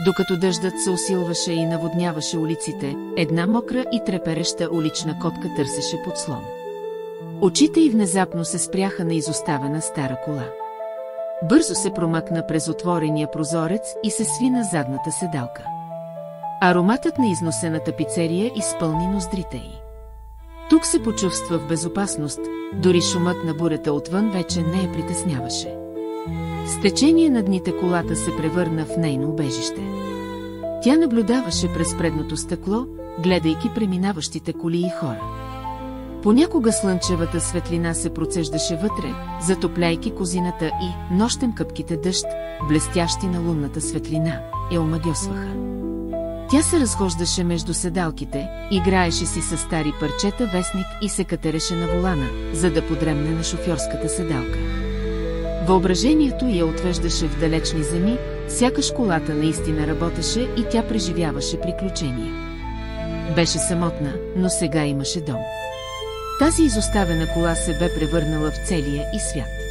Докато дъждът се усилваше и наводняваше улиците, една мокра и трепереща улична котка търсеше подслон. Очите й внезапно се спряха на изоставена стара кола. Бързо се промъкна през отворения прозорец и се сви на задната седалка. Ароматът на износената пицерия изпълни ноздрите й. Тук се почувства в безопасност, дори шумът на бурята отвън вече не я притесняваше. С течение на дните колата се превърна в нейно убежище. Тя наблюдаваше през предното стъкло, гледайки преминаващите коли и хора. Понякога слънчевата светлина се процеждаше вътре, затопляйки козината и нощем къпките дъжд, блестящи на лунната светлина, я омагьосваха. Тя се разхождаше между седалките, играеше си със стари парчета вестник и се катереше на волана, за да подремне на шофьорската седалка. Въображението я отвеждаше в далечни земи, сякаш колата наистина работеше и тя преживяваше приключения. Беше самотна, но сега имаше дом. Тази изоставена кола се бе превърнала в целия и свят.